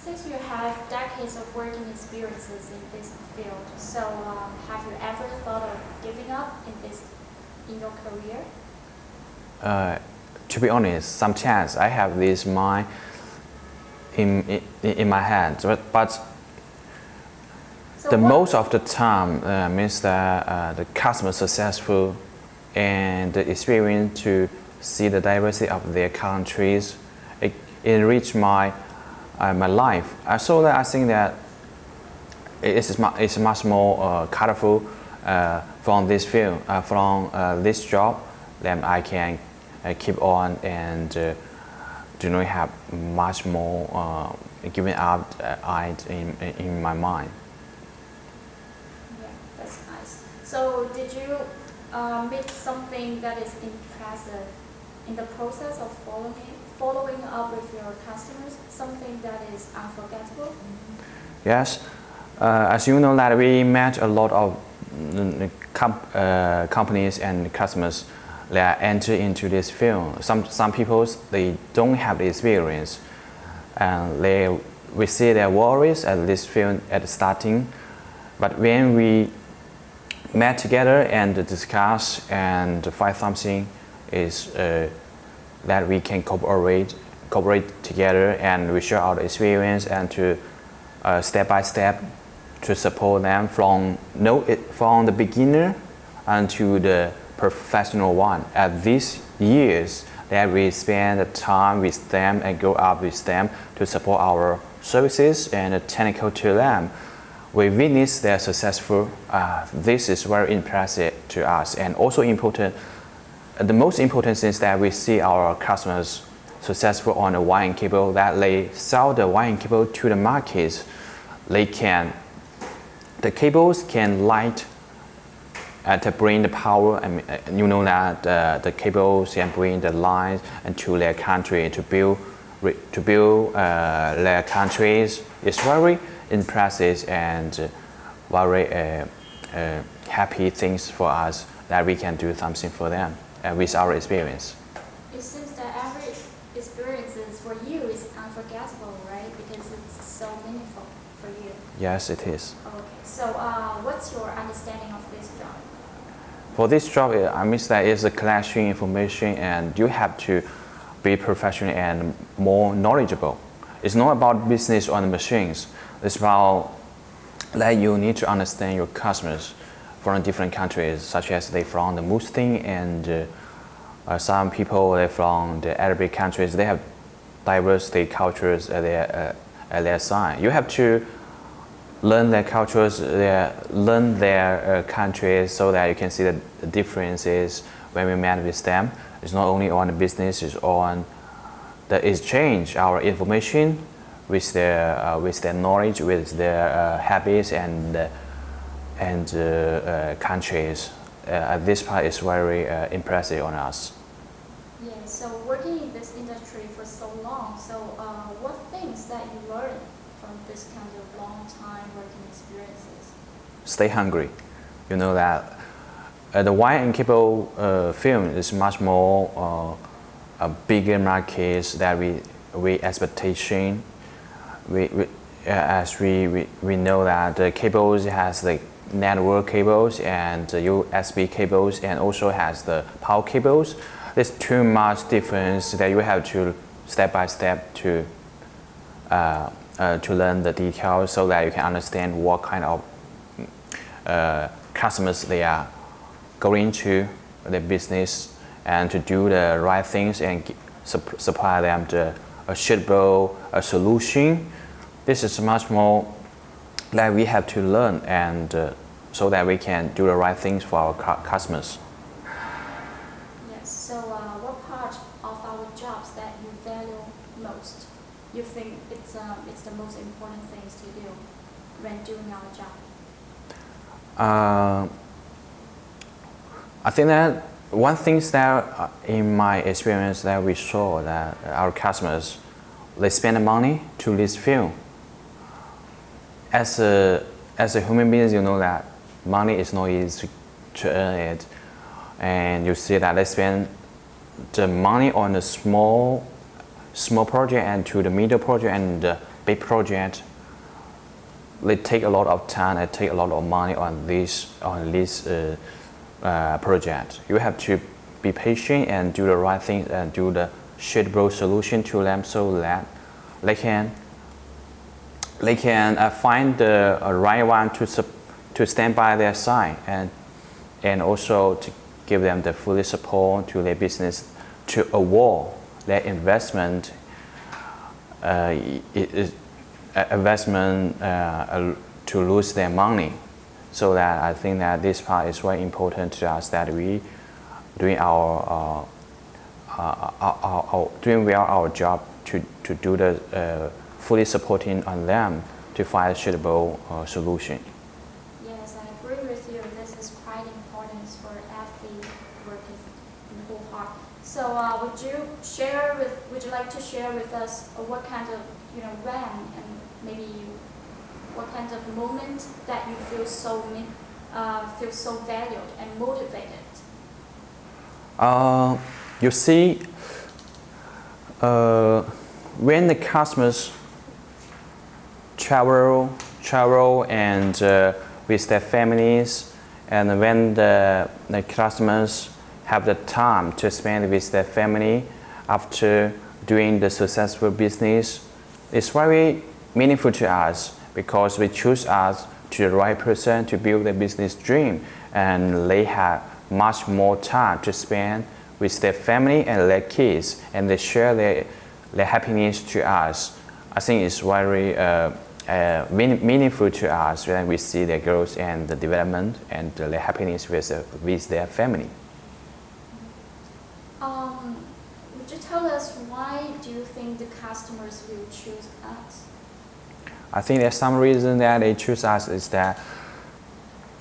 Since you have decades of working experiences in this field, so have you ever thought of giving up in your career? To be honest, sometimes I have this mind in my head, but So most of the time means that the customer successful and the experience to see the diversity of their countries, it enrich my life. So that I think that it's much more colorful from this field, from this job, that I can keep on and do not have much more giving up in my mind. Yeah, that's nice. So did you meet something that is impressive in the process of following up with your customers? Something that is unforgettable? Yes, as you know that we met a lot of companies and customers that enter into this field. Some people, they don't have the experience, and we see their worries at this field at the starting. But when we met together and discuss and find something is that we can cooperate together, and we share our experience and to step by step to support them from the beginner unto the professional one. At these years that we spend the time with them and grow up with them to support our services and technical to them, we witness their successful. This is very impressive to us, and also important. The most important thing is that we see our customers successful on the wiring cable, that they sell the wiring cable to the markets. The cables can light to bring the power, and you know that the cables can bring the lines into their country to build their countries. It's very impressive and very happy things for us that we can do something for them with our experience. It seems that every experience for you is unforgettable, right? Because it's so meaningful for you. Yes, it is. Okay, so what's your understanding of this job? For this job, I mean that it's a collection information, and you have to be professional and more knowledgeable. It's not about business on the machines. It's about that you need to understand your customers from different countries, such as they from the Muslim and some people they from the Arabic countries. They have diversity cultures at their side. You have to learn their cultures, learn their countries, so that you can see the differences when we met with them. It's not only on the business; it's on the exchange our information with their knowledge, with their habits and countries. This part is very impressive on us. Yeah, so working in this industry for so long, so what things that you learned from this kind of long time working experiences? Stay hungry. You know that the wire and cable film is much more a bigger market that we expectation. As we know that the cables has the network cables and the USB cables, and also has the power cables. There's too much difference that you have to step by step to learn the details, so that you can understand what kind of customers they are going to the business, and to do the right things and supply them a suitable solution. This is much more that we have to learn, and so that we can do the right things for our customers. Yes, so what part of our jobs that you value most? You think it's the most important things to do when doing our job? I think that one thing that in my experience that we saw that our customers, they spend money to this field. As a human being, you know that money is not easy to earn it, and you see that they spend the money on the small small project and to the middle project and the big project, they take a lot of time and take a lot of money on this project. You have to be patient and do the right thing and do the suitable solution to them so that they can find the right one to stand by their side and also to give them the full support to their business to avoid their investment to lose their money. So that I think that this part is very important to us, that we doing doing well our job to do the fully supporting on them to find a suitable solution. Yes, I agree with you. This is quite important for every workers in the whole part. So would you like to share with us what kind of when and maybe what kind of moment that you feel so valued and motivated? You see, when the customers travel and with their families, and when the customers have the time to spend with their family after doing the successful business, it's very meaningful to us because we choose us to the right person to build the business dream, and they have much more time to spend with their family and their kids, and they share their happiness to us. I think it's very meaningful to us when we see their growth and the development and their happiness with their family. Would you tell us why do you think the customers will choose us? I think there's some reason that they choose us is that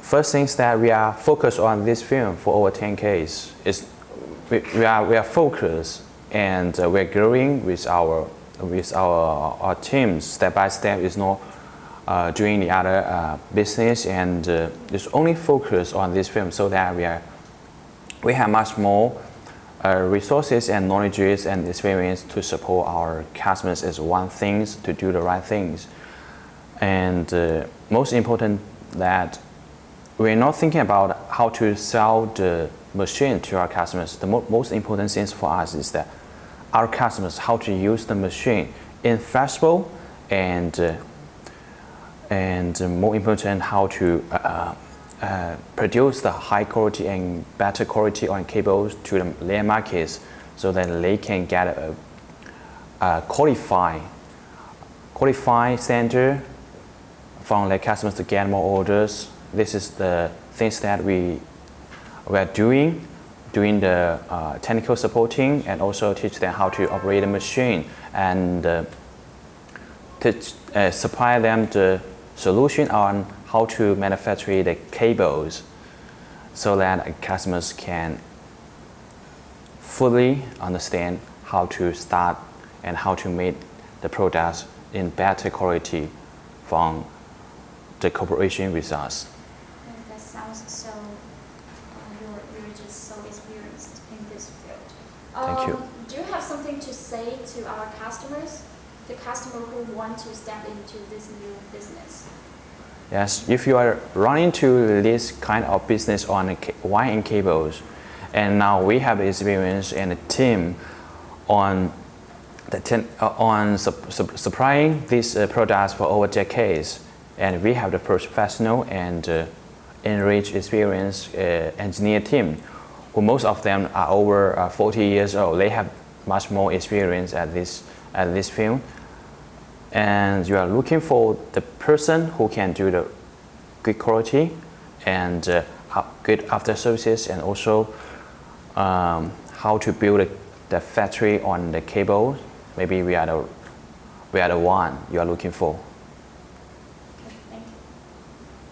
first things that we are focused on this film for over 10 years. We are focused and we're growing with our team step by step. Is not doing the other business, and just only focus on this film so that we have much more resources and knowledges and experience to support our customers as one thing to do the right things. And most important that we're not thinking about how to sell the machine to our customers. The most important thing for us is that our customers how to use the machine in flexible and more important how to produce the high quality and better quality on cables to their markets so that they can get a qualified center from their customers to get more orders. This is the things that we are doing the technical supporting, and also teach them how to operate the machine and to supply them the solution on how to manufacture the cables so that customers can fully understand how to start and how to make the products in better quality from the cooperation with us. That sounds so, you're just so experienced in this field. Thank you. Do you have something to say to our customers, the customer who want to step into this new business? Yes, if you are running to this kind of business on wire and cables, and now we have experience and a team on supplying these products for over decades, and we have the professional and enriched experience engineer team, who most of them are over 40 years old. They have much more experience at this field. And you are looking for the person who can do the good quality and good after services, and also how to build the factory on the cable. Maybe we are the one you are looking for.